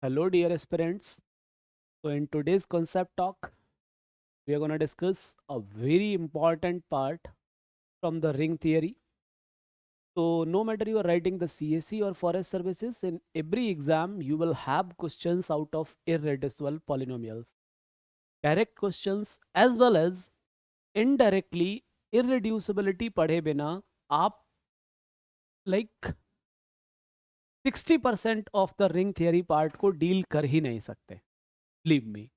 Hello, dear aspirants. So, in today's concept talk, we are going to discuss a very important part from the ring theory. So, no matter you are writing the CSC or forest services, in every exam, you will have questions out of irreducible polynomials. Direct questions as well as indirectly irreducibility पढ़े बिना आप like 60% of the ring theory part को deal कर ही नहीं सकते. Believe me.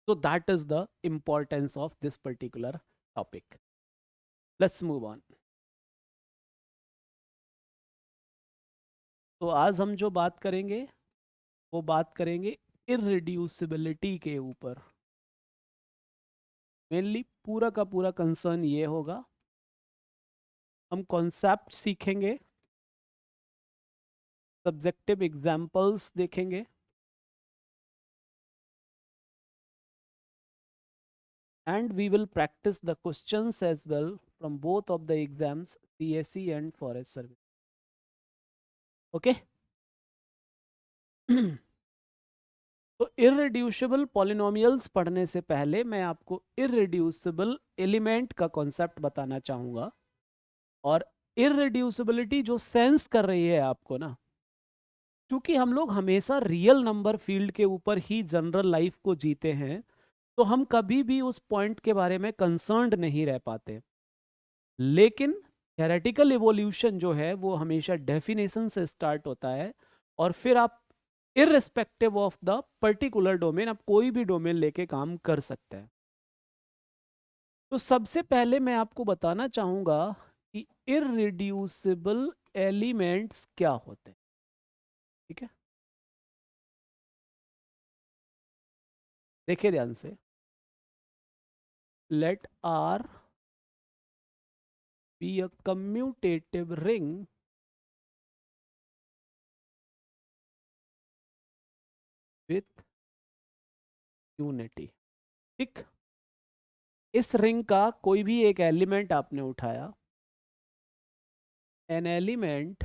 So that is the importance of this particular topic. Let's move on. तो आज हम जो बात करेंगे वो बात करेंगे इररिड्यूसिबिलिटी के ऊपर. मेनली पूरा का पूरा कंसर्न ये होगा, हम कॉन्सेप्ट सीखेंगे, सब्जेक्टिव एग्जांपल्स देखेंगे and we will practice the questions as well from both of the exams, CSE and forest service. Okay. तो इररिड्यूसिबल पॉलिनोमियल्स पढ़ने से पहले मैं आपको इररिड्यूसिबल एलिमेंट का कॉन्सेप्ट बताना चाहूँगा. और इररिड्यूसिबिलिटी जो सेंस कर रही है आपको ना, क्योंकि हम लोग हमेशा रियल नंबर फील्ड के ऊपर ही जनरल लाइफ को जीते हैं, तो हम कभी भी उस पॉइंट के बारे में कंसर्न्ड नहीं रह पाते. लेकिन थेरेटिकल इवोल्यूशन जो है वो हमेशा डेफिनेशन से स्टार्ट होता है और फिर आप irrespective of the particular domain आप कोई भी डोमेन लेके काम कर सकते हैं. तो सबसे पहले मैं आपको बताना चाहूंगा कि इररिड्यूसिबल एलिमेंट्स क्या होते हैं. ठीक है, देखिए ध्यान से. Let R be a commutative ring with unity. ठीक, इस रिंग का कोई भी एक एलिमेंट आपने उठाया, an element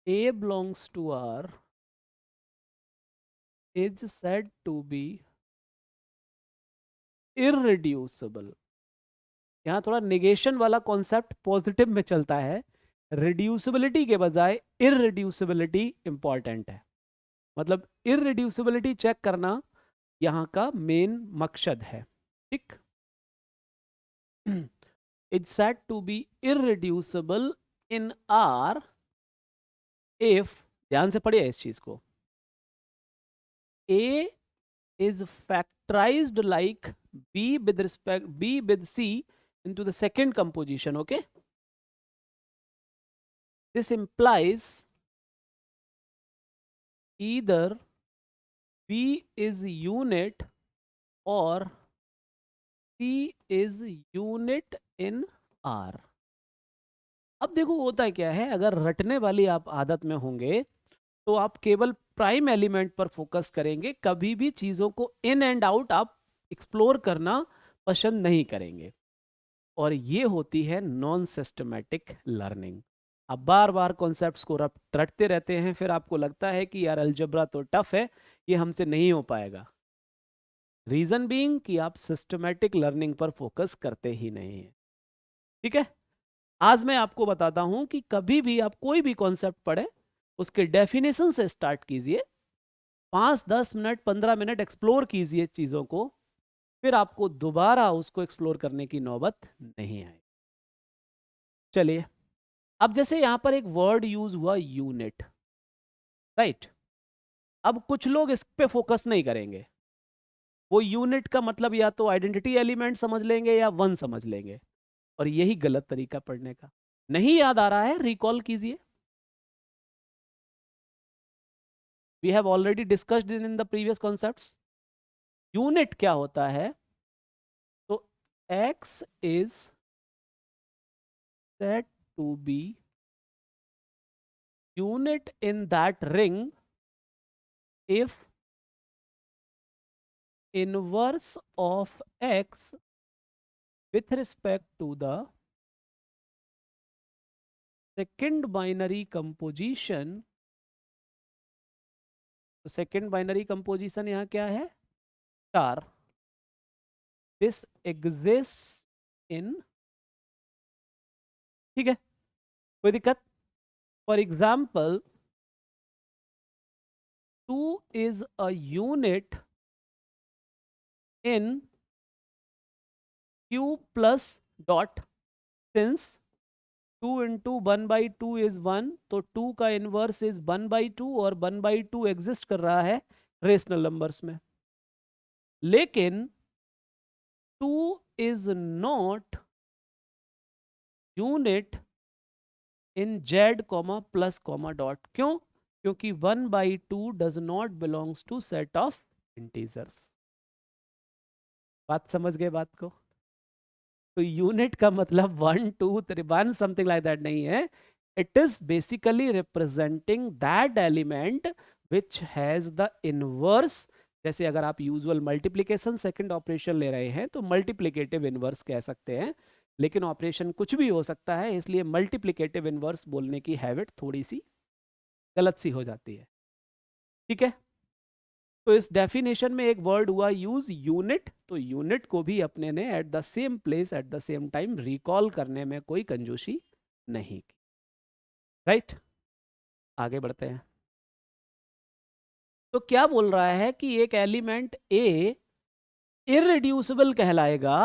A belongs to R is said to be irreducible. यहाँ थोड़ा निगेशन वाला कॉन्सेप्ट पॉजिटिव में चलता है, रिड्यूसिबिलिटी के बजाय इररिड्यूसिबिलिटी इंपॉर्टेंट है. मतलब इररिड्यूसिबिलिटी चेक करना यहाँ का मेन मकसद है. ठीक, it's said to be irreducible in R if, ध्यान से पढ़िए इस चीज को, A is factorized like B with C into the second composition. Okay, this implies either B is unit or C is unit in R. अब देखो होता क्या है, अगर रटने वाली आप आदत में होंगे तो आप केवल प्राइम एलिमेंट पर फोकस करेंगे, कभी भी चीजों को इन एंड आउट आप एक्सप्लोर करना पसंद नहीं करेंगे. और ये होती है नॉन सिस्टमैटिक लर्निंग. आप बार बार कॉन्सेप्ट्स को रटते रहते हैं, फिर आपको लगता है कि यार अलजबरा तो टफ है, ये हमसे नहीं हो पाएगा. रीजन बीइंग कि आप सिस्टमैटिक लर्निंग पर फोकस करते ही नहीं हैं. ठीक है, आज मैं आपको बताता हूं कि कभी भी आप कोई भी कॉन्सेप्ट पढ़े, उसके डेफिनेशन से स्टार्ट कीजिए, 5-10 मिनट 15 मिनट एक्सप्लोर कीजिए चीजों को, फिर आपको दोबारा उसको एक्सप्लोर करने की नौबत नहीं आए. चलिए, अब जैसे यहां पर एक वर्ड यूज हुआ यूनिट, राइट. अब कुछ लोग इस पे फोकस नहीं करेंगे, वो यूनिट का मतलब या तो आइडेंटिटी एलिमेंट समझ लेंगे या वन समझ लेंगे, और यही गलत तरीका पढ़ने का. नहीं याद आ रहा है, रिकॉल कीजिए. We have already discussed in the previous concepts. Unit क्या होता है, तो x is said to be unit in that ring if inverse of x with respect to the second binary composition तो सेकेंड बाइनरी कंपोजिशन यहाँ क्या है, star. This exist in, ठीक है, कोई दिक्कत। For example 2 is a unit in q plus dot, since 2 into 1/2 is 1, तो 2 का इनवर्स इज 1/2 और 1/2 एग्जिस्ट कर रहा है रेशनल नंबर्स में। लेकिन 2 is not unit in z comma plus comma dot, क्यों? क्योंकि 1/2 does not belongs to set of integers। बात समझ गए बात को? तो यूनिट का मतलब 1 2 3 1 समथिंग लाइक दैट नहीं है। It is basically representing that element which has the inverse. जैसे अगर आप यूजुअल मल्टीप्लिकेशन सेकंड ऑपरेशन ले रहे हैं तो मल्टीप्लिकेटिव इनवर्स कह सकते हैं, लेकिन ऑपरेशन कुछ भी हो सकता है, इसलिए मल्टीप्लिकेटिव इनवर्स बोलने की हैबिट थोड़ी सी गलत सी हो जाती है। ठीक है, तो इस डेफिनेशन में एक वर्ड हुआ यूज, यूनिट। तो यूनिट को भी अपने ने at the same place at the same time recall करने में कोई कंजूसी नहीं की। राइट, आगे बढ़ते हैं। तो क्या बोल रहा है कि एक एलिमेंट ए इररिड्यूसिबल कहलाएगा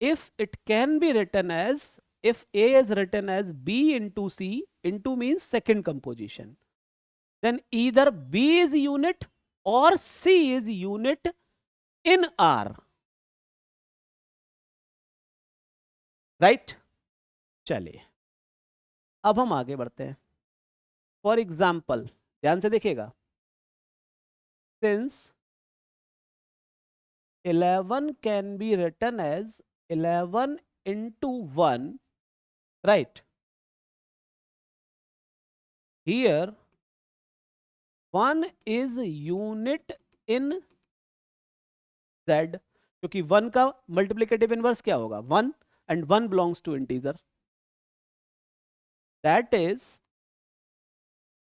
if it can be written as, if A is written as B into C, into means second composition, then either B is unit or C is unit in R, right? चलिए अब हम आगे बढ़ते हैं। For example ध्यान से देखिएगा, since 11 can be written as 11 into 1, right? Here 1 is unit in Z, क्योंकि 1 का मल्टीप्लिकेटिव इनवर्स क्या होगा 1, and 1 belongs to integer, that is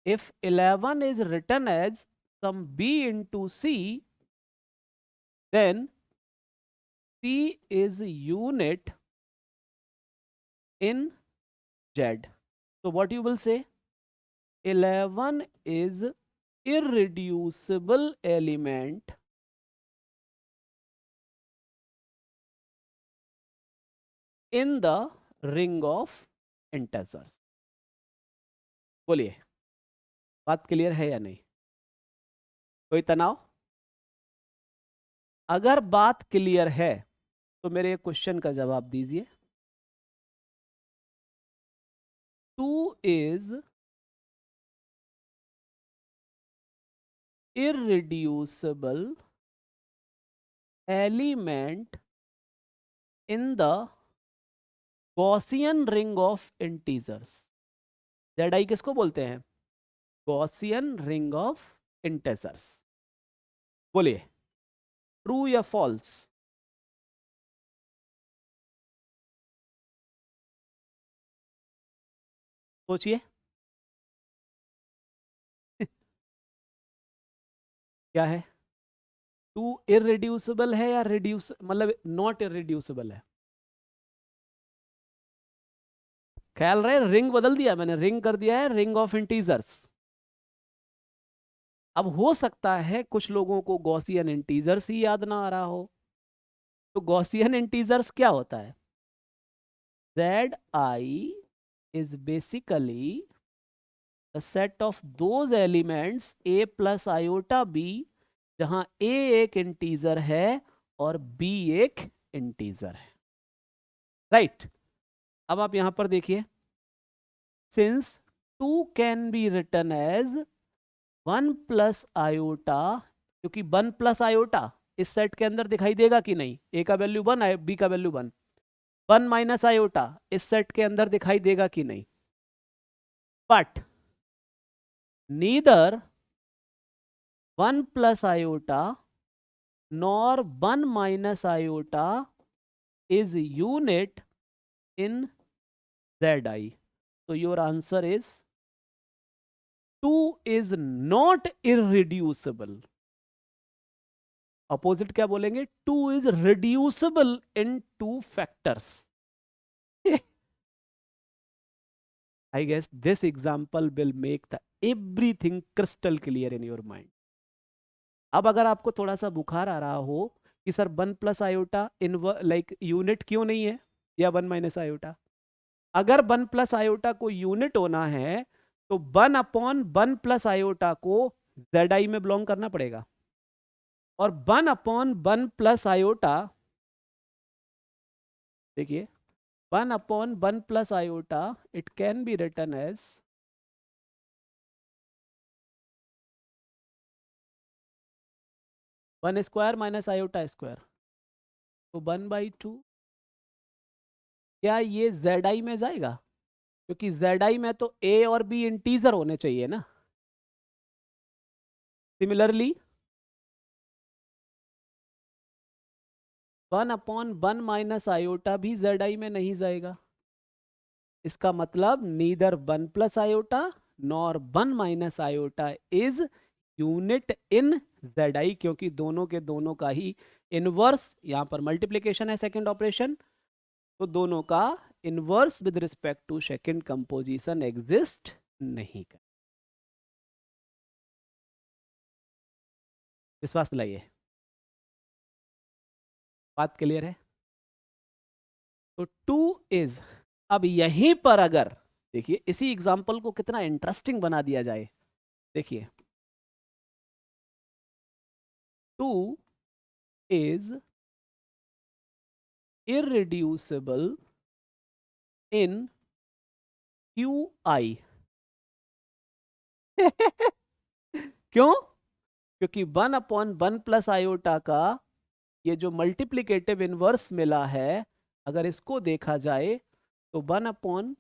if 11 is written as some B into C, then C is unit in Z. So what you will say, 11 is irreducible element in the ring of integers। बोलिए बात clear है या नहीं, कोई तनाव? अगर बात clear है तो मेरे क्वेश्चन का जवाब दीजिए। 2 is irreducible element in the Gaussian ring of integers. ZI किसको बोलते हैं? Gaussian ring of integers. बोलिए ट्रू या फॉल्स? सोचिए क्या है? 2 इररिड्यूसिबल है या रिड्यूस, मतलब नॉट इररिड्यूसिबल है? ख्याल रहे, रिंग बदल दिया मैंने, रिंग कर दिया है रिंग ऑफ इंटीजर्स। अब हो सकता है कुछ लोगों को गॉसियन इंटीजर्स ही याद ना आ रहा हो, तो गॉसियन इंटीजर्स क्या होता है? ZI is basically the set of those elements a plus iota b, जहां a एक इंटीजर है और b एक इंटीजर है। राइट, अब आप यहां पर देखिए, since 2 can be written as 1 plus iota, क्योंकि 1 प्लस आयोटा इस सेट के अंदर दिखाई देगा कि नहीं? a का वैल्यू 1, b का वैल्यू 1, 1 माइनस आयोटा इस सेट के अंदर दिखाई देगा कि नहीं? But neither 1 plus iota nor 1 minus iota is unit in ZI. So your answer is 2 is not irreducible. Opposite क्या बोलेंगे? 2 is reducible in 2 factors. I guess this example will make the everything crystal clear in your mind. अब अगर आपको थोड़ा सा बुखार आ रहा हो कि sir 1 plus iota in like unit क्यों नहीं है, या 1 माइनस आयोटा, अगर 1 प्लस आयोटा को यूनिट होना है तो 1 अपॉन 1 प्लस आयोटा को जेड में बिलोंग करना पड़ेगा, और 1 अपॉन 1 प्लस आयोटा, देखिए 1 upon 1 plus iota it can be written as 1 square minus iota square, तो 1/2। क्या ये जेड में जाएगा? क्योंकि जेड में तो ए और बी इंटीजर होने चाहिए ना। सिमिलरली 1 अपॉन 1 माइनस आयोटा भी जेड में नहीं जाएगा। इसका मतलब neither 1 plus iota nor 1 minus iota is unit in Z, क्योंकि दोनों के दोनों का ही इनवर्स, यहां पर मल्टीप्लीकेशन है सेकंड ऑपरेशन, तो दोनों का inverse with respect to second composition exist नहीं कर। विश्वास दिलाइए, बात क्लियर है? तो 2 इज, अब यहीं पर अगर देखिए इसी एग्जांपल को कितना इंटरेस्टिंग बना दिया जाए, देखिए 2 is irreducible in QI। क्यों? क्योंकि 1 अपॉन 1 प्लस आयोटा का ये जो मल्टीप्लीकेटिव इनवर्स मिला है, अगर इसको देखा जाए तो 1 upon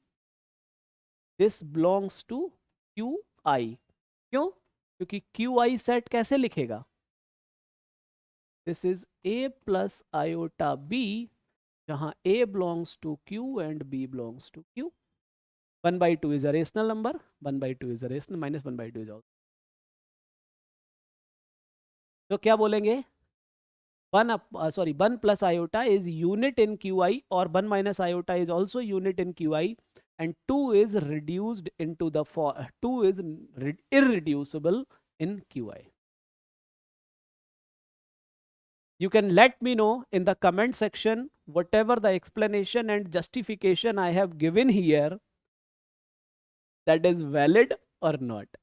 this belongs to QI। क्यों? क्योंकि QI सेट कैसे लिखेगा? This is A plus iota B, जहां A belongs to Q and B belongs to Q। 1/2 is a rational number, 1/2 is a rational, minus 1/2 is also। तो क्या बोलेंगे? 1 plus iota is unit in QI, और 1 minus iota is also unit in QI, and 2 is reduced into the 2 is irreducible in QI। You can let me know in the comment section whatever the explanation and justification I have given here, that is valid or not।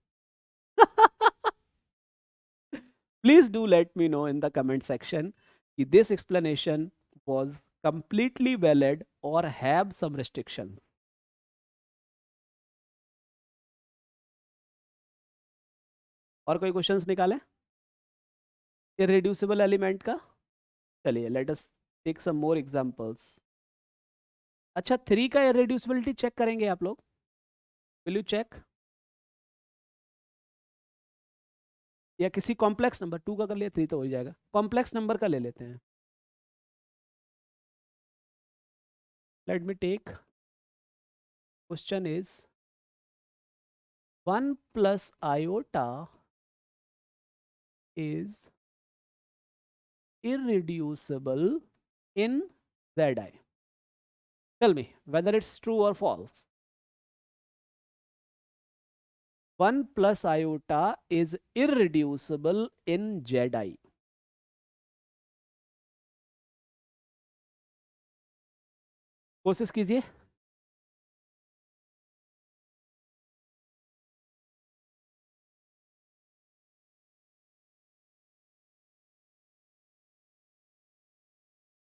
Please do let me know in the comment section if this explanation was completely valid or have some restrictions। और कोई questions निकालें irreducible element का? चलिए let us take some more examples. अच्छा 3 का irreducibility check करेंगे आप लोग? Will you check? या किसी कॉम्प्लेक्स नंबर 2 का कर लिया, 3 तो हो ही जाएगा, कॉम्प्लेक्स नंबर का ले लेते हैं। Let me take, question is 1 plus iota is irreducible in Zi। Tell me whether it's true or false। 1 plus iota is irreducible in Zi। कोशिश कीजिए।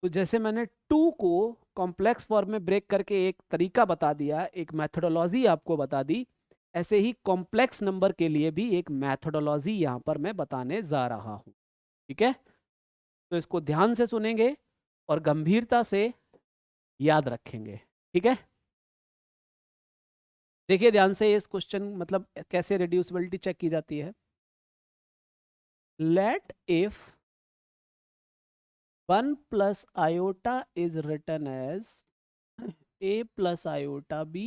तो जैसे मैंने 2 को कॉम्प्लेक्स फॉर्म में ब्रेक करके एक तरीका बता दिया, एक मैथोडोलॉजी आपको बता दी, ऐसे ही कॉम्प्लेक्स नंबर के लिए भी एक मैथोडोलॉजी यहां पर मैं बताने जा रहा हूं। ठीक है, तो इसको ध्यान से सुनेंगे और गंभीरता से याद रखेंगे। ठीक है, देखिए ध्यान से इस क्वेश्चन, मतलब कैसे रिड्यूसिबिलिटी चेक की जाती है। Let if 1 plus iota is written as A plus iota B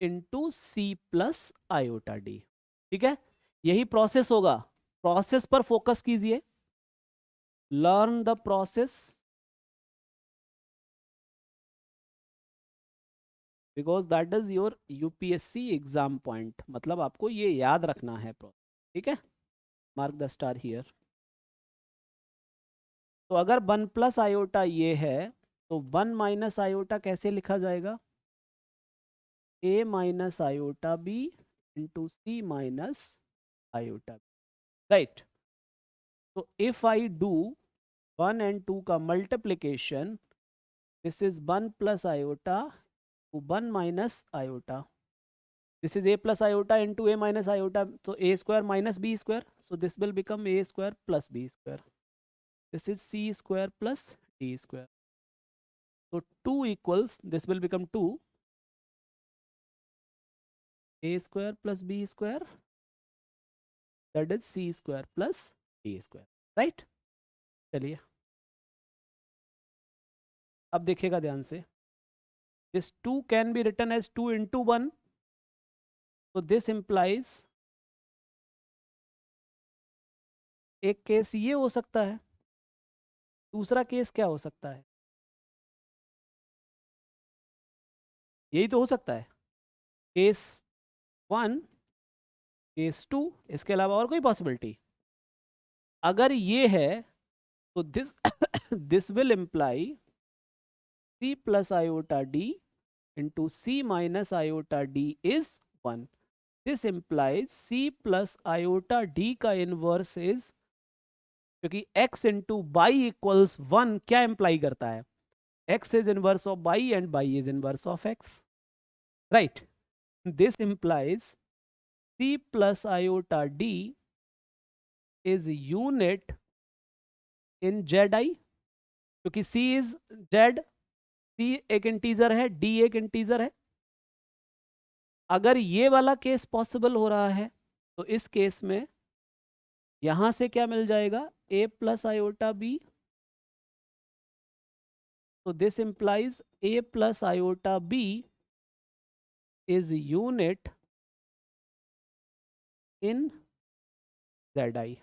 into C plus iota D। ठीक है, यही प्रोसेस होगा, प्रोसेस पर फोकस कीजिए, learn the process, because that is your UPSC exam point, मतलब आपको ये याद रखना है प्रोसेस, ठीक है, मार्क द स्टार हियर। तो अगर 1 + i ये है, तो 1 - i कैसे लिखा जाएगा, a - i into c - i, right. तो इफ आई डू 1 and 2 का multiplication, this is 1 + i, 1 - i, this is a plus iota into a minus iota, so a square minus b square, so this will become a square plus b square, this is c square plus d square, so 2 equals, this will become 2 a square plus b square, that is c square plus d square, right। चलिए अब देखिएगा ध्यान से, this 2 can be written as 2 into 1, so this implies, एक case ये हो सकता है, दूसरा केस क्या हो सकता है, यही तो हो सकता है, केस 1 केस 2, इसके अलावा और कोई पॉसिबिलिटी, अगर ये है तो this this will imply c plus iota d into c minus iota d is 1, this implies c plus iota d का इनवर्स इज, क्योंकि x इंटू बाई इक्वल्स 1 क्या इम्प्लाई करता है, x is inverse of by and by is inverse of x, right. This implies c plus iota d is unit in zi, क्योंकि c is z, c एक integer है, d एक integer है। अगर ये वाला केस पॉसिबल हो रहा है, तो इस केस में यहां से क्या मिल जाएगा, a plus iota b, तो this implies a plus iota b is unit in zi।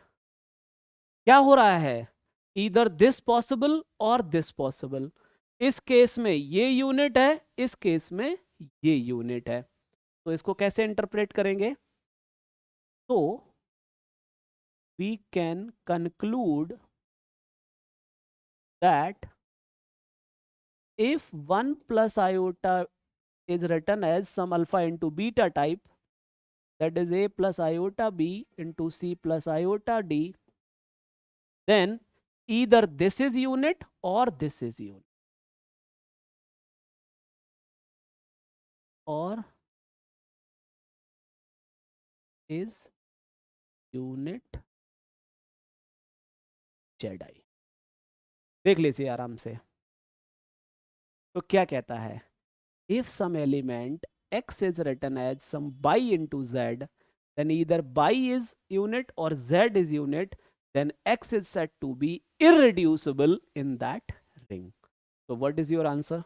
क्या हो रहा है, इधर दिस पॉसिबल और दिस पॉसिबल, इस केस में ये यूनिट है, इस केस में ये यूनिट है, तो इसको कैसे इंटरप्रेट करेंगे, तो we can conclude that if 1 plus iota is written as some alpha into beta type, that is a plus iota b into c plus iota d, then either this is unit or this is unit, or is unit zi। देख लीजिए आराम से, तो क्या कहता है, if some element x is written as some by into z, then either by is unit or z is unit, then x is said to be irreducible in that ring। So what is your answer?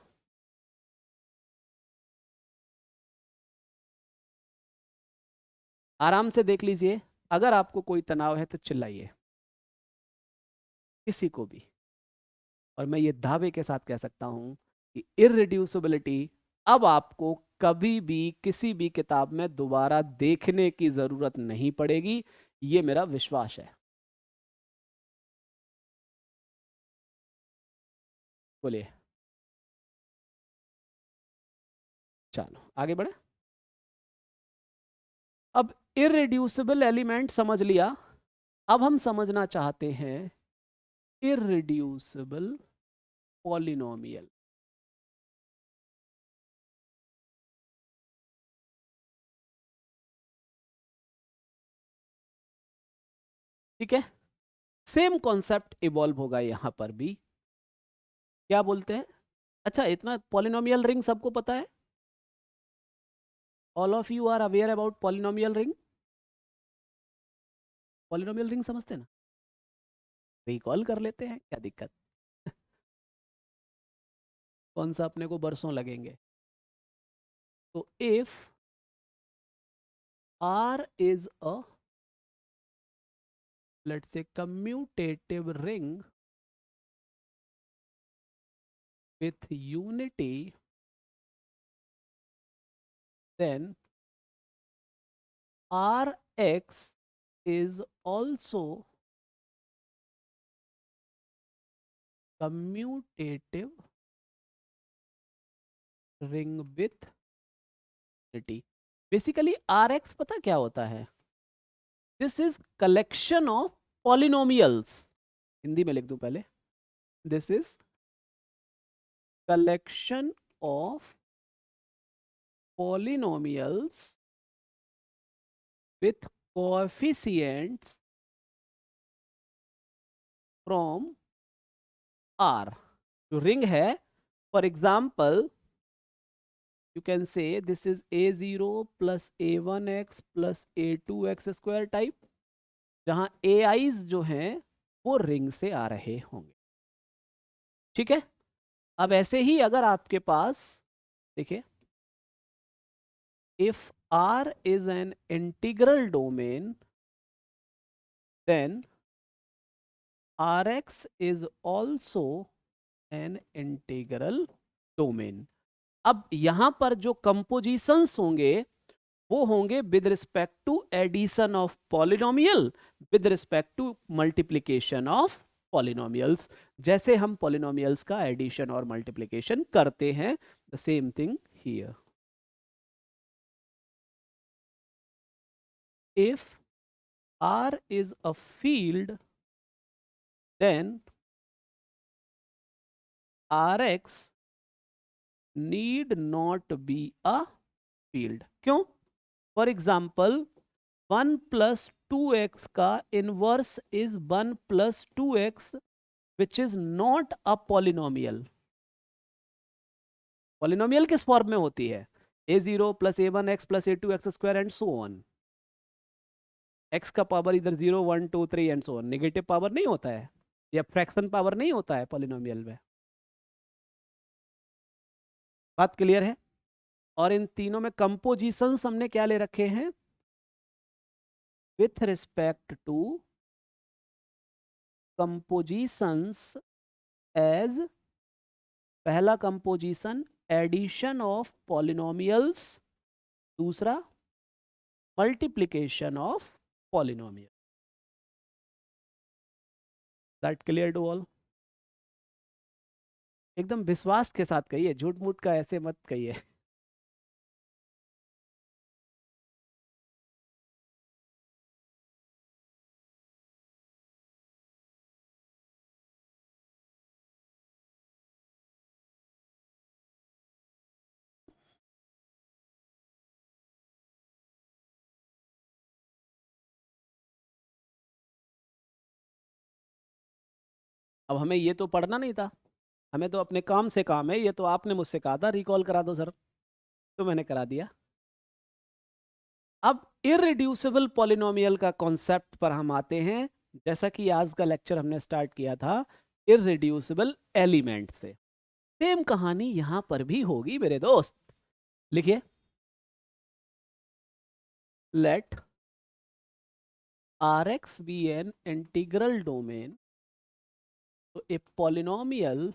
आराम से देख लीजिए, अगर आपको कोई तनाव है तो चिल्लाइए, किसी को भी, और मैं ये दावे के साथ कह सकता हूं कि इररिड्यूसिबिलिटी अब आपको कभी भी किसी भी किताब में दोबारा देखने की जरूरत नहीं पड़ेगी, ये मेरा विश्वास है। बोलिए, चलो आगे बढ़े। अब इररिड्यूसिबल एलिमेंट समझ लिया, अब हम समझना चाहते हैं इररिड्यूसिबल पॉलिनोमियल। ठीक है, सेम कॉन्सेप्ट इवॉल्व होगा यहां पर भी, क्या बोलते हैं, अच्छा इतना पॉलिनोमियल रिंग सबको पता है, all of you are aware about polynomial ring, polynomial ring समझते हैं ना, रिकॉल कर लेते हैं, क्या दिक्कत कौन सा अपने को बरसों लगेंगे। तो if R is a, let's say, commutative ring with unity, then Rx is also commutative ring with unity. Basically Rx पता क्या होता है? This is collection of polynomials. Hindi में लिख दूं पहले. This is collection of polynomials with coefficients from R. जो ring है, for example you can say this is a0 plus a1x plus a2x square type, जहां ai's जो हैं वो रिंग से आ रहे होंगे. ठीक है. अब ऐसे ही अगर आपके पास देखिए, if R is an integral domain, then Rx is also an integral domain. अब यहां पर जो कंपोजिशंस होंगे वो होंगे with respect to addition of polynomial, with respect to multiplication of polynomials. जैसे हम पॉलिनोमियल्स का एडिशन और मल्टीप्लीकेशन करते हैं, the same thing here. If R is a field, then Rx need not be a field. क्यों? For example 1 plus 2x का inverse is 1 plus 2x which is not a polynomial. Polynomial किस form में होती है? a0 plus a1x plus a2x square and so on. x का power इधर 0 1 2 3 and so on. Negative power नहीं होता है या फ्रैक्शन पावर नहीं होता है पॉलिनोमियल में. बात क्लियर है? और इन तीनों में कंपोजिशंस हमने क्या ले रखे हैं? With respect to compositions as, पहला कंपोजिशन एडिशन ऑफ पॉलिनोमियल्स, दूसरा multiplication of polynomial. That clear to all? एकदम विश्वास के साथ कहिए, झूठ मूठ का ऐसे मत कहिए. अब हमें ये तो पढ़ना नहीं था, हमें तो अपने काम से काम है. ये तो आपने मुझसे कहा था रिकॉल करा दो सर, तो मैंने करा दिया. अब इररिड्यूसिबल पॉलिनोमियल का कॉन्सेप्ट पर हम आते हैं. जैसा कि आज का लेक्चर हमने स्टार्ट किया था इररिड्यूसिबल एलिमेंट से, सेम कहानी यहां पर भी होगी मेरे दोस्त. लिखिए, late Rx be an integral domain. So a polynomial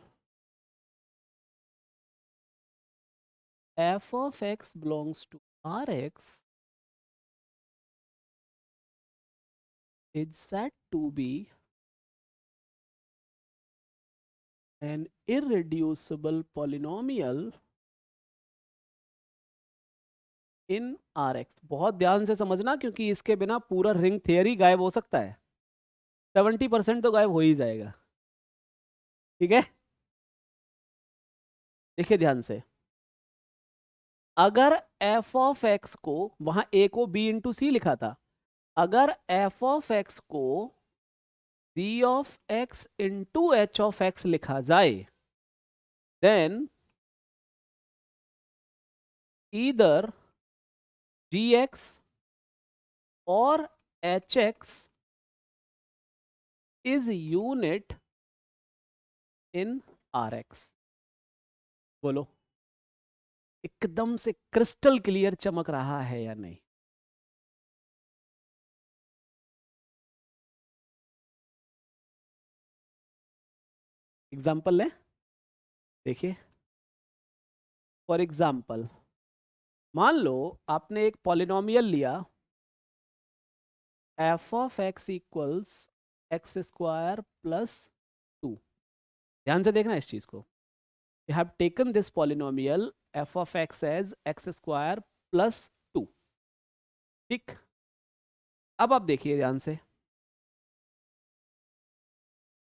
f of x belongs to Rx is said to be an irreducible polynomial in Rx. बहुत ध्यान से समझना, क्योंकि इसके बिना पूरा रिंग थियरी गायब हो सकता है. 70% तो गायब हो ही जाएगा. ठीक है, देखिए ध्यान से. अगर f ऑफ x को, वहां a को b इंटू सी लिखा था, अगर f ऑफ x को g of x into h of x लिखा जाए, देन ईदर gx और hx is unit in Rx. बोलो, एकदम से क्रिस्टल क्लियर चमक रहा है या नहीं? एग्जाम्पल लें, देखिए फॉर एग्जाम्पल मान लो आपने एक पॉलिनोमियल लिया f of x equals x square plus 2। ध्यान से देखना इस चीज को, you have taken this polynomial f of x as x square plus 2। ठीक, अब आप देखिए ध्यान से,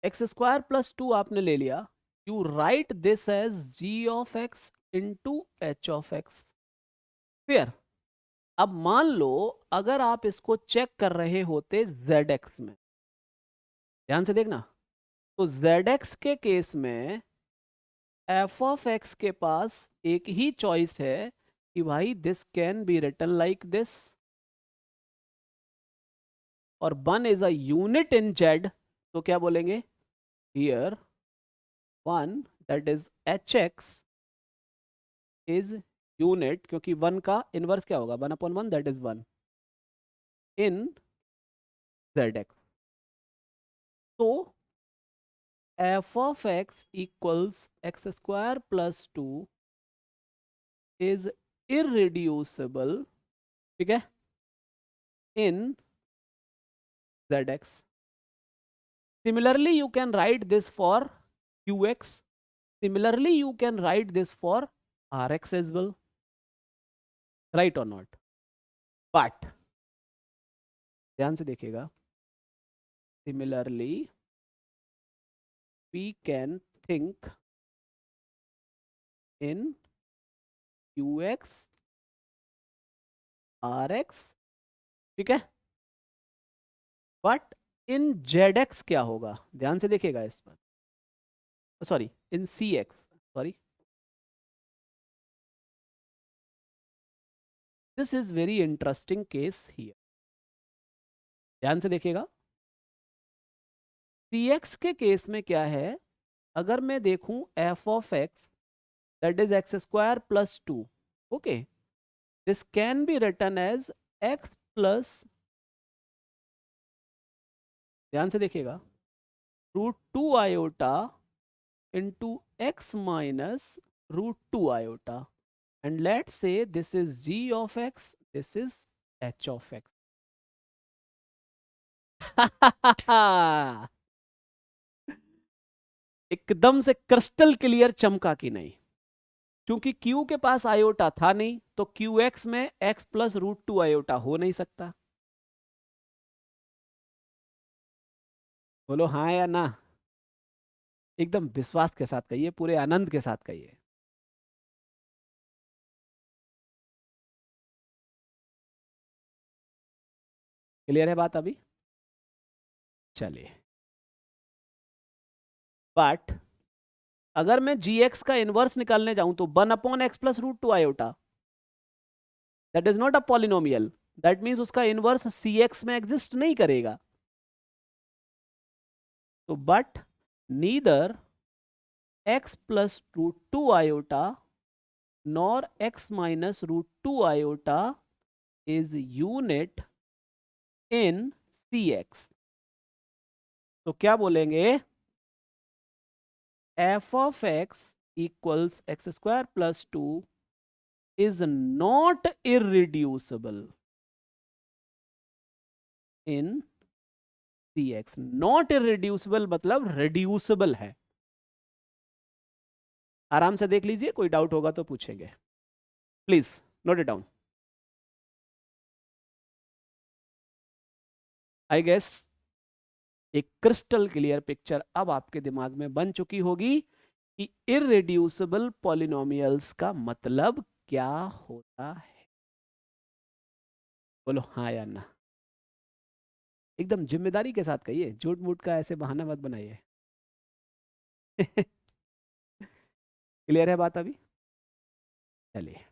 एक्स स्क्वायर प्लस 2 आपने ले लिया, you write this as g of x into h of x. फिर अब मान लो अगर आप इसको चेक कर रहे होते जेड एक्स में, ध्यान से देखना, तो जेड एक्स के केस में एफ ऑफ एक्स के पास एक ही चॉइस है कि भाई this can be written like this, और one is a unit in Z, तो क्या बोलेंगे here one that is H X is unit, क्योंकि वन का इनवर्स क्या होगा, 1/1 that is 1 in Z X. तो F of x equals x square plus 2 is irreducible, ठीक है, इन Z x. Similarly, you can write this for qx. Similarly, you can write this for rx as well. Right or not? But ध्यान से देखिएगा, similarly we can think in qx rx, ठीक है, but in zx क्या होगा, ध्यान से देखिएगा इस पर, sorry in cx, sorry, this is very interesting case here. ध्यान से देखिएगा, cx के केस में क्या है, अगर मैं देखूं F of x that is x square plus 2, okay, this can be written as x plus, ध्यान से देखिएगा, √2 iota into x minus √2 iota, and let's say this is g of x, this is h of x. एकदम से crystal clear चमका कि नहीं, क्योंकि q के पास आयोटा था नहीं, तो qx में x प्लस √2 आयोटा हो नहीं सकता। बोलो हाँ या ना, एकदम विश्वास के साथ कहिए, पूरे आनंद के साथ कहिए। क्लियर है बात अभी? चलिए, बट अगर मैं जी एक्स का इनवर्स निकालने जाऊं तो 1/x plus √2 iota, that is not a polynomial, that means उसका इनवर्स सी एक्स में एग्जिस्ट नहीं करेगा। तो but neither x plus √2 iota nor x minus √2 iota is unit in C x. तो क्या बोलेंगे, f of x equals x square plus 2 is not irreducible in cx. Not irreducible मतलब reducible है। आराम से देख लीजिए, कोई डाउट होगा तो पूछेंगे, please note it down. I guess एक क्रिस्टल क्लियर पिक्चर अब आपके दिमाग में बन चुकी होगी कि इररिड्यूसिबल पॉलिनोमियल्स का मतलब क्या होता है। बोलो हाँ या ना, एकदम जिम्मेदारी के साथ कहिए, झूठ मूठ का ऐसे बहाना मत बनाइए। क्लियर है बात अभी? चलिए,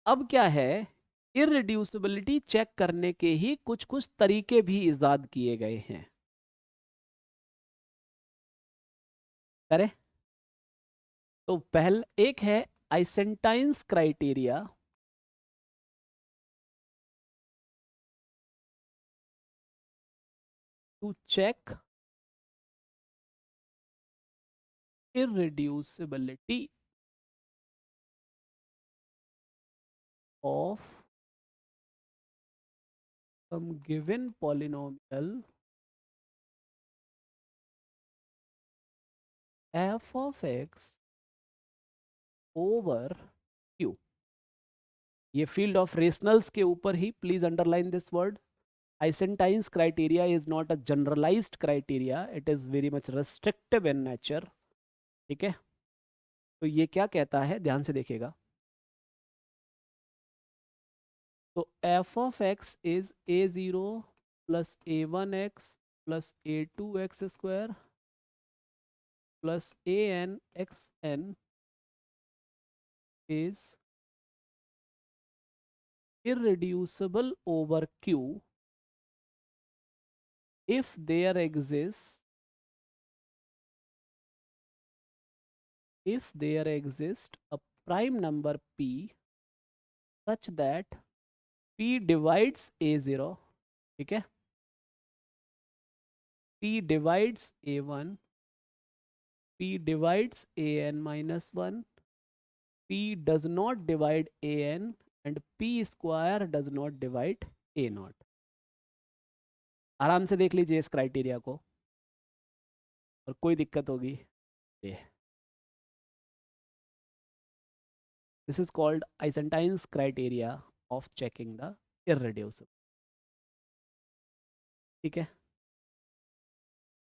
अब क्या है, इररिड्यूसिबिलिटी चेक करने के ही कुछ कुछ तरीके भी इजाद किए गए हैं। करें, तो पहला एक है आइसेंटाइन्स criteria, to check irreducibility of some given polynomial f of x over q. ये फील्ड ऑफ रेशनल्स के ऊपर ही, please underline this word. Eisenstein's criteria is not a generalized criteria, it is very much restrictive in nature. ठीक है, तो ये क्या कहता है, ध्यान से देखिएगा. तो f of x is a0 plus a1x plus a2x square plus an xn is irreducible over q if there exists a prime number p such that p divides a0. ठीक है, p divides a1, p divides an minus 1, p does not divide an, and p square does not divide a naught. आराम से देख लीजिए इस criteria को, और कोई दिक्कत होगी. This is called Eisenstein's criteria of checking the irreducible. ठीक है,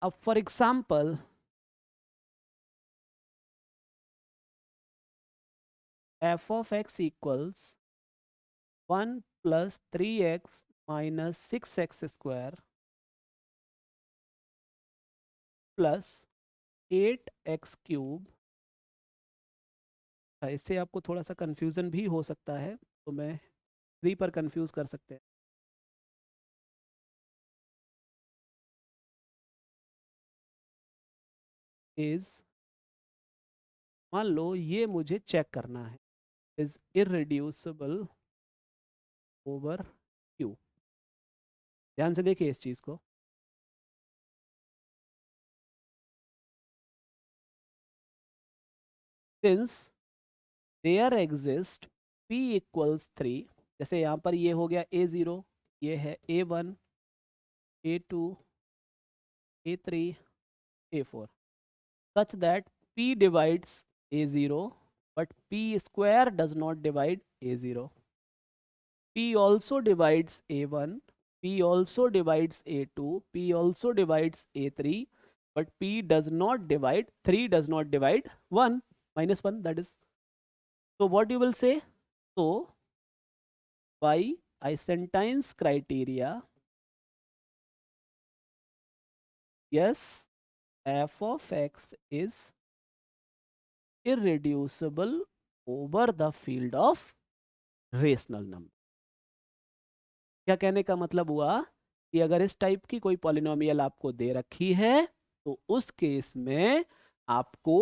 अब for example f of x equals 1 plus 3x minus 6x square plus 8x cube. इससे आपको थोड़ा सा कंफ्यूजन भी हो सकता है, तो मैं 3 पर कंफ्यूज कर सकते हैं. इज, मान लो ये मुझे चेक करना है, इज इररिड्यूसिबल ओवर क्यू. ध्यान से देखिए इस चीज को. Since there exist p equals 3, जैसे यहाँ पर ये हो गया a0, ये है a1, a2, a3, a4, such that p divides a0 but p square does not divide a0. p also divides a1, p also divides a2, p also divides a3, but p does not divide, 3 does not divide 1, minus 1, that is. So what you will say? So by Eisenstein's criteria, yes, f of x is irreducible over the field of rational number. क्या कहने का मतलब हुआ कि अगर इस type की कोई पॉलिनोमियल आपको दे रखी है, तो उस केस में आपको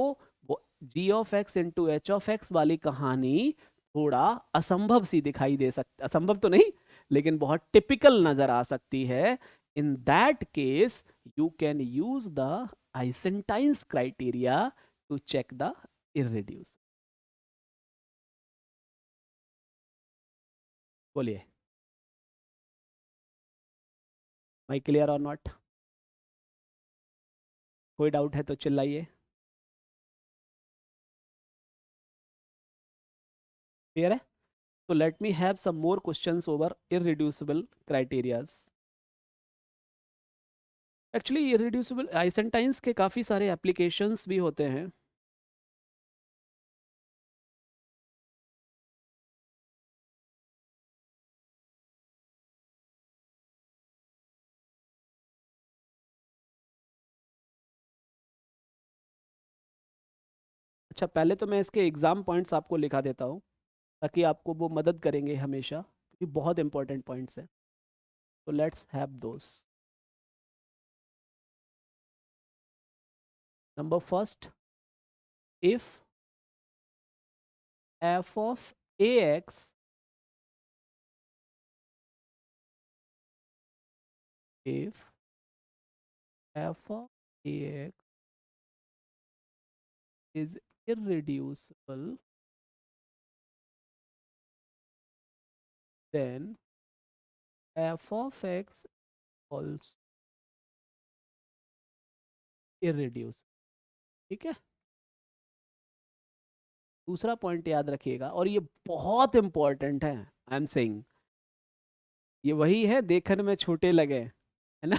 वो g of x into h of x वाली कहानी थोड़ा असंभव सी दिखाई दे सकती, असंभव तो नहीं लेकिन बहुत टिपिकल नजर आ सकती है. In that case you can use the Eisenstein's criteria to check the irreducible. बोलिए, माई क्लियर और नॉट? कोई डाउट है तो चिल्लाइए. क्लियर है? So let me have some more questions over irreducible criterias. Actually irreducible Eisenstein's के काफ़ी सारे applications भी होते हैं. अच्छा, पहले तो मैं इसके एग्जाम पॉइंट्स आपको लिखा देता हूँ ताकि आपको वो मदद करेंगे हमेशा, क्योंकि बहुत इंपॉर्टेंट पॉइंट्स हैं. तो let's have those. Number first, if f of ax if F of a x is irreducible, then f of x also irreducible. ठीक है, दूसरा पॉइंट याद रखिएगा और ये बहुत इंपॉर्टेंट है। आई एम सेइंग ये वही है, देखने में छोटे लगे है ना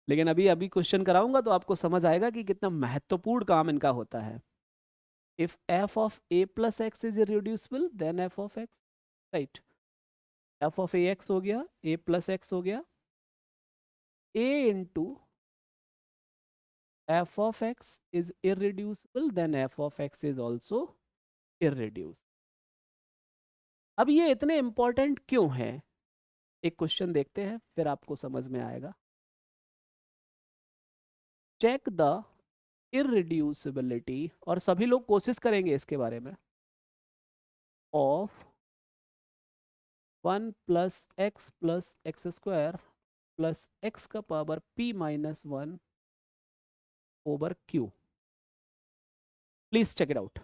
लेकिन अभी अभी क्वेश्चन कराऊंगा तो आपको समझ आएगा कि कितना महत्वपूर्ण काम इनका होता है। If f of a plus x is irreducible then f of x, right, f of a x हो गया, a plus x हो गया, a into f of x is irreducible then f of x is also irreducible. अब ये इतने important क्यों है, एक क्वेश्चन देखते हैं फिर आपको समझ में आएगा। चेक द irreducibility, और सभी लोग कोशिश करेंगे इसके बारे में, of 1 plus X square plus X का power p minus 1 over Q. Please check it out.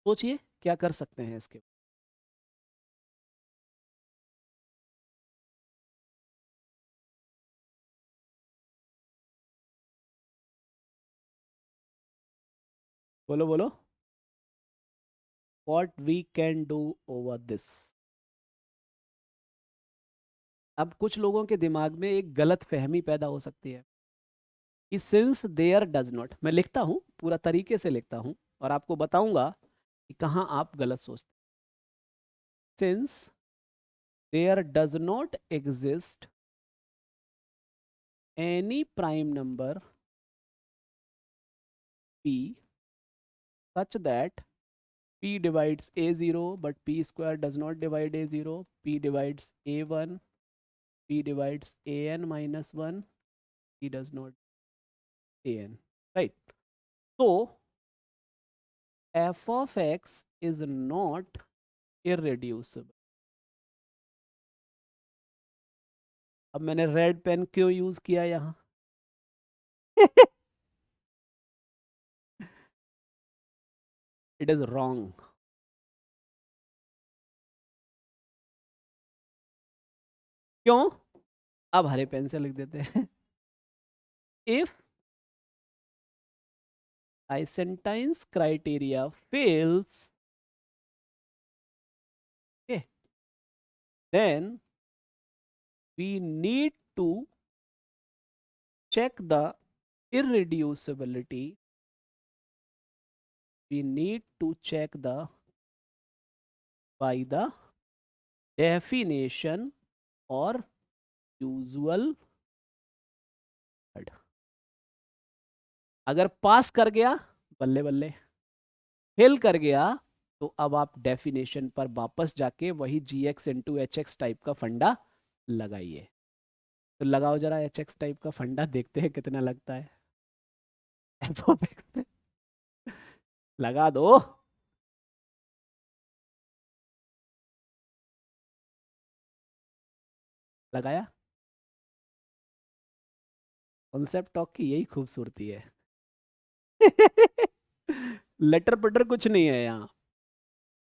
सोचिए क्या कर सकते हैं इसके। बोलो बोलो, what we can do over this। अब कुछ लोगों के दिमाग में एक गलत फहमी पैदा हो सकती है कि सिंस देयर डज नॉट, मैं लिखता हूं पूरा तरीके से लिखता हूं और आपको बताऊंगा कि कहां आप गलत सोचते हैं। Since there does not exist any prime number p such that p divides a0 but p square does not divide a0, p divides a1, p divides an minus 1, p does not an, right? So f of x is not irreducible। अब मैंने red pen क्यों use किया यहां it is wrong. क्यों, अब हरे pen से लिख देते हैं if Eisenstein's criteria fails, okay, then we need to check the irreducibility, we need to check the by the definition or usual method। अगर पास कर गया बल्ले बल्ले, फेल कर गया तो अब आप डेफिनेशन पर वापस जाके वही G X into H X type का फंडा लगाइए। तो लगाओ जरा एच एक्स टाइप का फंडा, देखते हैं कितना लगता है एफ ऑफ एक्स में। लगा दो। लगाया। कॉन्सेप्ट टॉक की यही खूबसूरती है लेटर पटर कुछ नहीं है यहाँ,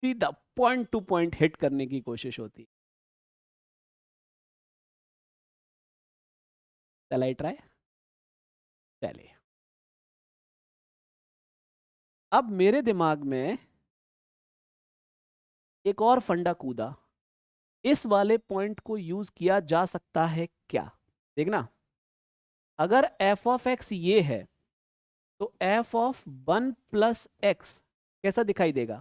सीधा पॉइंट टू पॉइंट हिट करने की कोशिश होती है। चल आई ट्राई। चलिए, अब मेरे दिमाग में एक और फंडा कूदा, इस वाले पॉइंट को यूज किया जा सकता है क्या, देखना। अगर एफ ऑफ एक्स ये है तो एफ ऑफ 1 प्लस एक्स कैसा दिखाई देगा।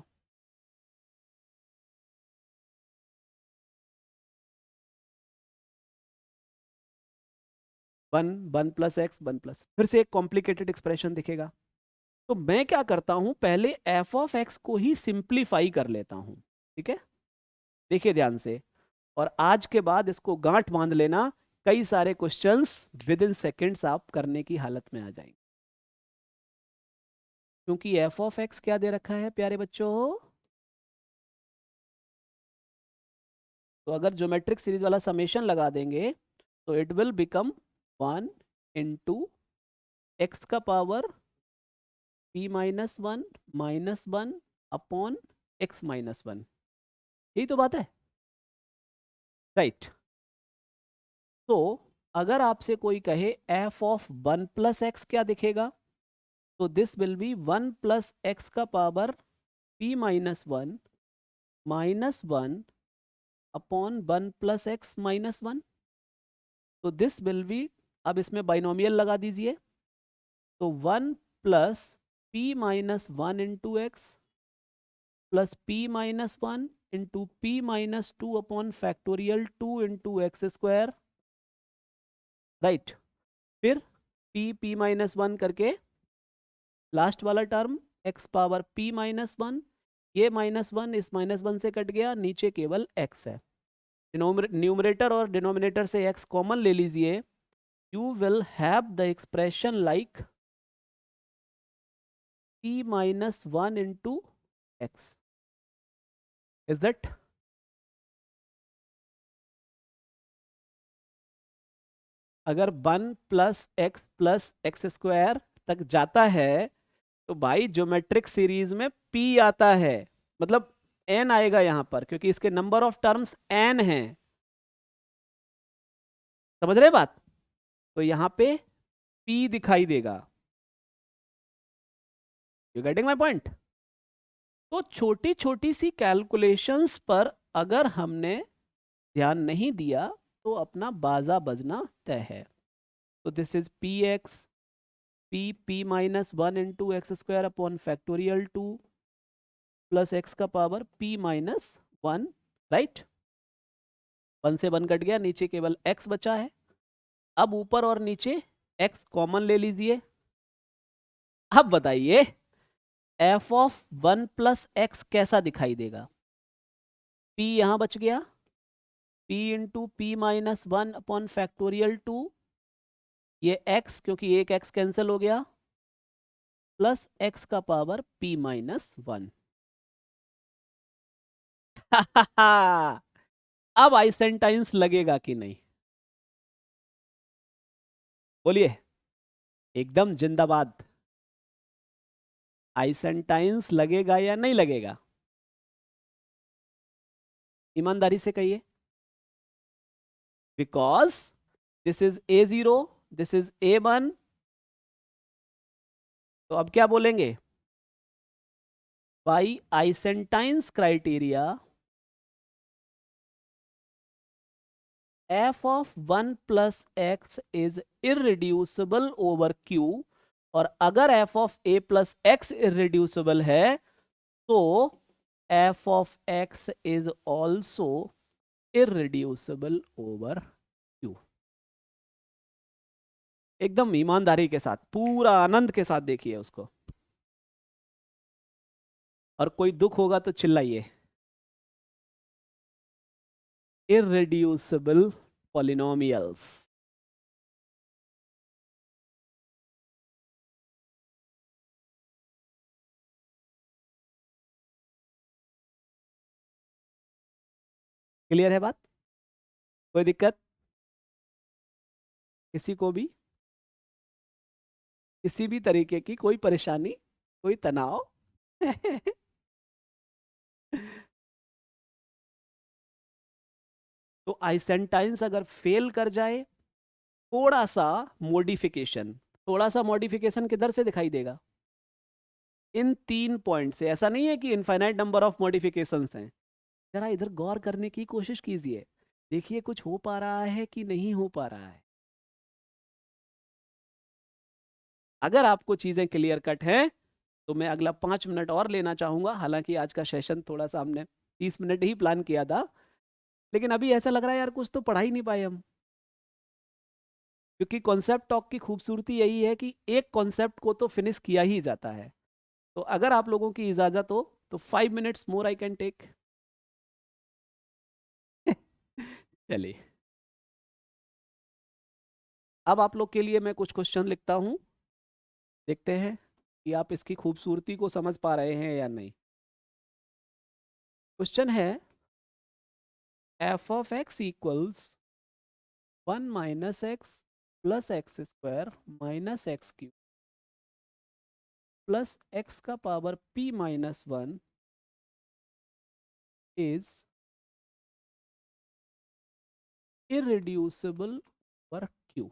1 प्लस एक्स 1 प्लस, फिर से एक कॉम्प्लिकेटेड एक्सप्रेशन दिखेगा। तो मैं क्या करता हूं, पहले एफ ऑफ एक्स को ही सिंप्लीफाई कर लेता हूं। ठीक है, देखिए ध्यान से, और आज के बाद इसको गांठ बांध लेना, कई सारे क्वेश्चंस विद इन सेकेंड्स आप करने की हालत में आ जाएंगे। क्योंकि एफ ऑफ एक्स क्या दे रखा है प्यारे बच्चों, तो अगर ज्योमेट्रिक सीरीज वाला समेशन लगा देंगे तो it will become 1 into X का power p minus one upon X minus one. यही तो बात है, राइट। तो अगर आपसे कोई कहे f ऑफ 1 प्लस एक्स क्या दिखेगा, तो this will be 1 plus X का power p minus one upon 1 plus X minus one. तो दिस विल बी, अब इसमें बाइनोमियल लगा दीजिए, तो 1 plus p minus one into X plus p minus one into p minus two upon factorial 2 into X square, right. फिर p minus one करके last वाला term x power p minus one, ये minus one इस minus one से cut गया, नीचे केवल x है। न्यूमरेटर और डिनोमिनेटर से x कॉमन ले लीजिए, you will have the expression like p minus 1 into x. Is that? अगर 1 प्लस एक्स स्क्वायर तक जाता है तो भाई ज्योमेट्रिक सीरीज में p आता है, मतलब n आएगा यहां पर, क्योंकि इसके नंबर ऑफ टर्म्स n हैं। समझ रहे बात? तो यहां पे p दिखाई देगा। You getting my point? तो छोटी छोटी सी कैलकुलेशंस पर अगर हमने ध्यान नहीं दिया तो अपना बाजा बजना तय है। तो this is P X P minus one into X square upon factorial 2 plus X का power p minus one, right. 1 से 1 कट गया, नीचे केवल x बचा है। अब ऊपर और नीचे x कॉमन ले लीजिए। अब बताइए f ऑफ 1 प्लस एक्स कैसा दिखाई देगा? p यहां बच गया, p into P minus one upon factorial 2, ये x क्योंकि एक x कैंसिल हो गया, प्लस x का पावर p माइनस वन। अब आइसेंटाइंस लगेगा कि नहीं? बोलिए, एकदम जिंदाबाद। आइसेंटाइंस लगेगा या नहीं लगेगा? ईमानदारी से कहिए। Because this is a0, this is a1, तो अब क्या बोलेंगे? By Eisenstein's criteria f of 1 plus X is irreducible over q, और अगर f of a plus X irreducible है तो f of x is also irreducible over q। एकदम ईमानदारी के साथ, पूरा आनंद के साथ देखिए उसको, और कोई दुख होगा तो चिल्लाइए। Irreducible polynomials. क्लियर है बात? कोई दिक्कत किसी को भी? किसी भी तरीके की कोई परेशानी, कोई तनाव? तो आइसेंटाइंस अगर फेल कर जाए, थोड़ा सा मॉडिफिकेशन, थोड़ा सा मॉडिफिकेशन किधर से दिखाई देगा? इन 3 पॉइंट से। ऐसा नहीं है कि इनफाइनाइट नंबर ऑफ मॉडिफिकेशंस हैं। जरा इधर गौर करने की कोशिश कीजिए, देखिए कुछ हो पा रहा है कि नहीं हो पा रहा है। अगर आपको चीजें क्लियर कट हैं तो मैं अगला 5 मिनट और लेना चाहूंगा। हालांकि आज का सेशन थोड़ा सा हमने 30 मिनट ही प्लान किया था, लेकिन अभी ऐसा लग रहा है यार कुछ तो पढ़ा ही नहीं पाए हम। क्योंकि कॉन्सेप्ट टॉक की खूबसूरती यही है कि एक कॉन्सेप्ट को तो फिनिश किया ही जाता है। तो अगर आप लोगों की इजाजत हो तो 5 minutes more I can take. चलिए, अब आप लोग के लिए मैं कुछ क्वेश्चन लिखता हूं, देखते हैं कि आप इसकी खूबसूरती को समझ पा रहे हैं या नहीं। क्वेश्चन है, F of x equals 1 minus X plus X square minus X cube plus X का power p minus 1 is irreducible over q।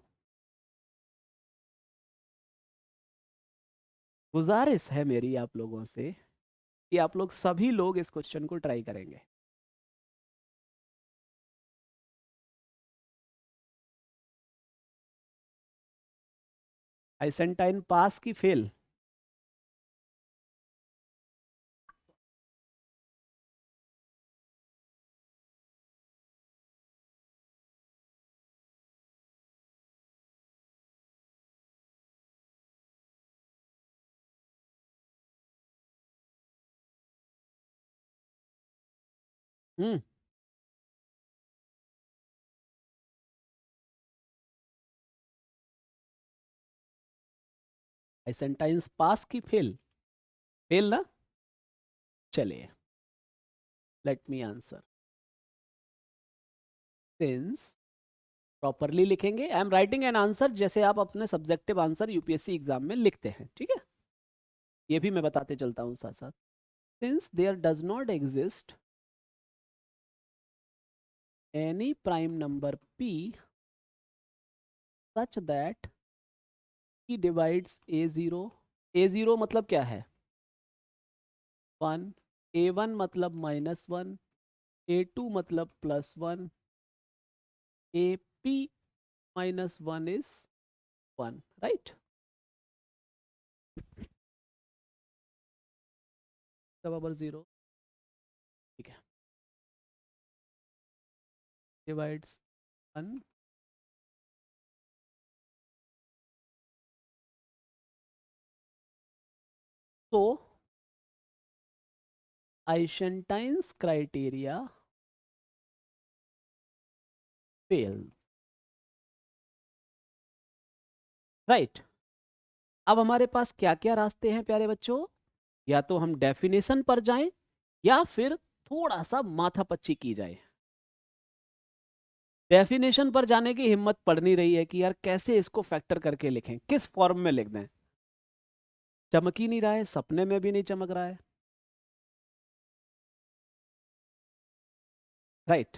गुजारिश है मेरी आप लोगों से कि आप लोग सभी लोग इस क्वेश्चन को ट्राई करेंगे। आइसेंटाइन पास की फेल? हम्म। आइसेंटाइन्स पास की फेल? फेल ना? चलिए, let me answer. Since, properly लिखेंगे, I am writing an answer जैसे आप अपने सब्जेक्टिव आंसर यूपीएससी एग्जाम में लिखते हैं, ठीक है? ये भी मैं बताते चलता हूँ साथ साथ। Since there does not exist any prime number p such that he divides a0। a0 मतलब क्या है? 1। a1 मतलब -1। a2 मतलब +1। ap minus 1 is 1, right? बराबर 0, ठीक है। डिवाइड्स 1। तो आइसेंटाइन्स क्राइटेरिया फेल्स, राइट? अब हमारे पास क्या क्या रास्ते हैं प्यारे बच्चों? या तो हम डेफिनेशन पर जाएं या फिर थोड़ा सा माथापच्ची की जाए। डेफिनेशन पर जाने की हिम्मत पड़ नहीं रही है कि यार कैसे इसको फैक्टर करके लिखें, किस फॉर्म में लिख दें। चमक ही नहीं रहा है, सपने में भी नहीं चमक रहा है, राइट?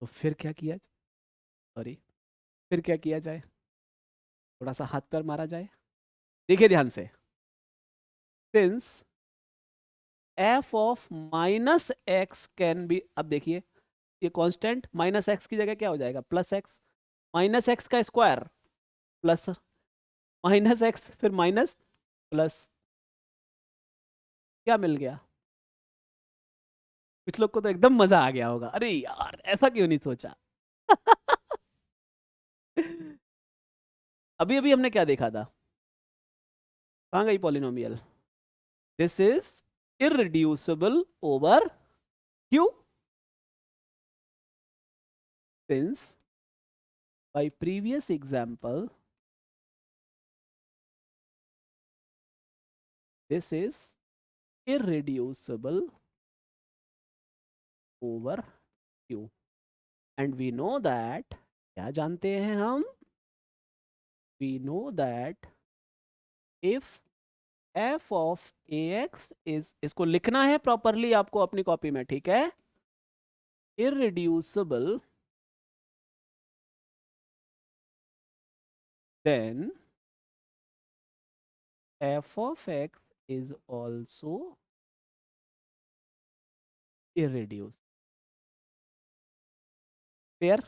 तो फिर क्या किया, सॉरी, फिर क्या किया जाए? थोड़ा सा हाथ पैर मारा जाए। देखिए ध्यान से। Since F of minus x can be, अब देखिए ये कांस्टेंट माइनस एक्स की जगह क्या हो जाएगा? Plus X. माइनस एक्स का स्क्वायर प्लस माइनस एक्स फिर माइनस प्लस, क्या मिल गया? कुछ लोग को तो एकदम मजा आ गया होगा, अरे यार ऐसा क्यों नहीं सोचा। अभी अभी हमने क्या देखा था? कहाँ गई polynomial? This is irreducible over Q. Since by previous example this is irreducible over q and we know that, क्या जानते हैं हम? we know that if f of ax is, इसको लिखना है प्रॉपरली आपको अपनी कॉपी में, ठीक है? irreducible then f of x is also irreducible। Clear?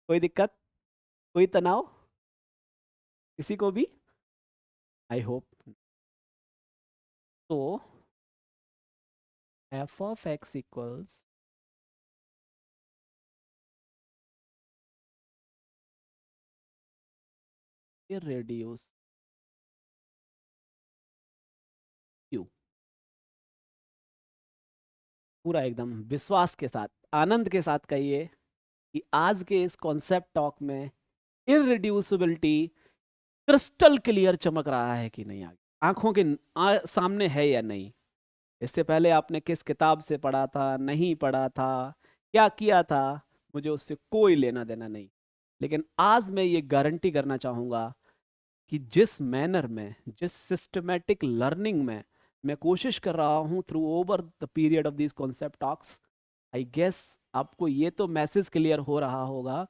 कोई दिक्कत, कोई तनाव किसी को भी? I hope. तो f of x equals irreducible q। पूरा एकदम विश्वास के साथ, आनंद के साथ कहिए कि आज के इस कॉन्सेप्ट टॉक में इररिड्यूसिबिलिटी क्रिस्टल क्लियर चमक रहा है कि नहीं, आगे आंखों के सामने है या नहीं? इससे पहले आपने किस किताब से पढ़ा था, नहीं पढ़ा था, क्या किया था मुझे उससे कोई लेना देना नहीं। लेकिन आज मैं ये गारंटी करना चाहूंगा कि जिस मैनर में, जिस सिस्टमेटिक लर्निंग में मैं कोशिश कर रहा हूं through over the period of this concept talks, I guess आपको ये तो मैसेज क्लियर हो रहा होगा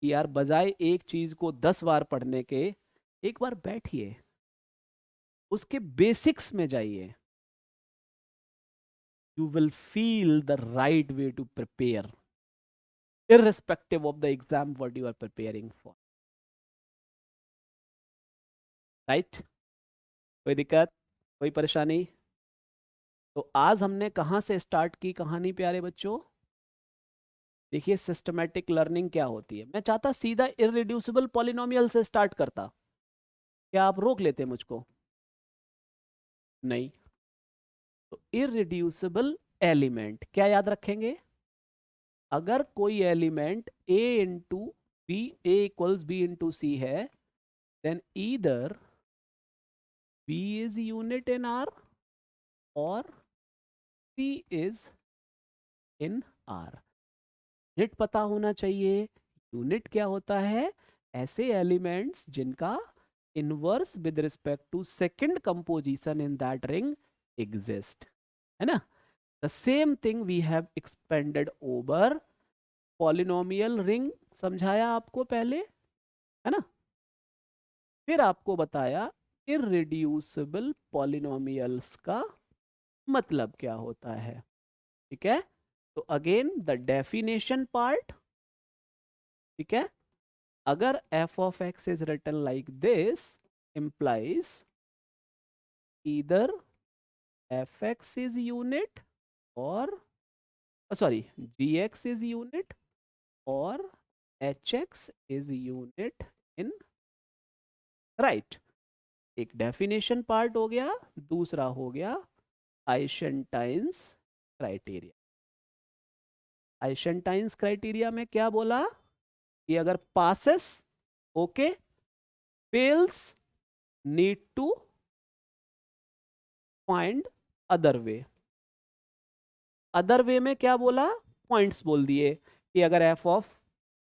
कि यार बजाय एक चीज को 10 बार पढ़ने के, एक बार बैठिए, उसके बेसिक्स में जाइए। You will feel the right way to prepare irrespective of the exam what you are preparing for, right? कोई दिक्कत, कोई परेशानी? तो आज हमने कहाँ से स्टार्ट की कहानी प्यारे बच्चों? देखिए सिस्टमेटिक लर्निंग क्या होती है। मैं चाहता सीधा इररिड्यूसिबल पॉलिनोमियल से स्टार्ट करता, क्या आप रोक लेते मुझको? नहीं। तो इररिड्यूसिबल एलिमेंट क्या याद रखेंगे? अगर कोई element a into B, A equals B into C है, then either b is unit in r or c is in r। Unit पता होना चाहिए। यूनिट क्या होता है? ऐसे एलिमेंट्स जिनका inverse with respect to second composition in that ring exist, है ना? The same thing we have expended over polynomial ring, समझाया आपको पहले, है ना? फिर आपको बताया इररिड्यूसिबल पॉलिनोमियल्स का मतलब क्या होता है। ठीक है? तो अगेन द डेफिनेशन पार्ट, ठीक है? अगर f of x is written like this implies either fx is unit or sorry, gx is unit or hx is unit in right। एक डेफिनेशन पार्ट हो गया, दूसरा हो गया आइसेंटाइन्स क्राइटेरिया। आइसेंटाइन्स क्राइटेरिया में क्या बोला कि अगर passes okay, fails need to find other way. Other way में क्या बोला? पॉइंट्स बोल दिए कि अगर एफ ऑफ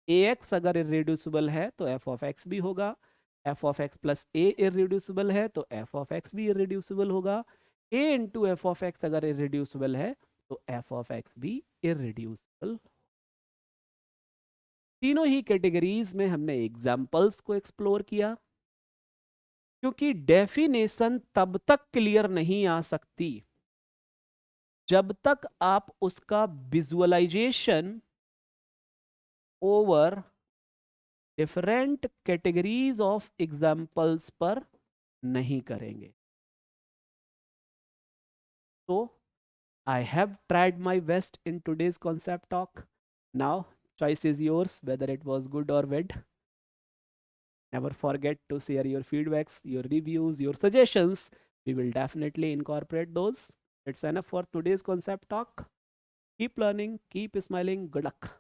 ए एक्स अगर इरेड्यूसिबल है तो एफ ऑफ एक्स भी होगा, f of x plus a irreducible है तो एफ ऑफ एक्स भी इरेड्यूसिबल होगा, a into f of x अगर इरेड्यूसिबल है तो एफ ऑफ एक्स भी इरेड्यूसिबल। तीनों ही कैटेगरीज में हमने एग्जाम्पल्स को एक्सप्लोर किया, क्योंकि डेफिनेशन तब तक क्लियर नहीं आ सकती जब तक आप उसका visualization over different categories of examples पर नहीं करेंगे। तो I have tried my best in today's concept talk. Now, choice is yours whether it was good or bad. Never forget to share your feedbacks, your reviews, your suggestions. We will definitely incorporate those. It's enough for today's concept talk. Keep learning, keep smiling. Good luck.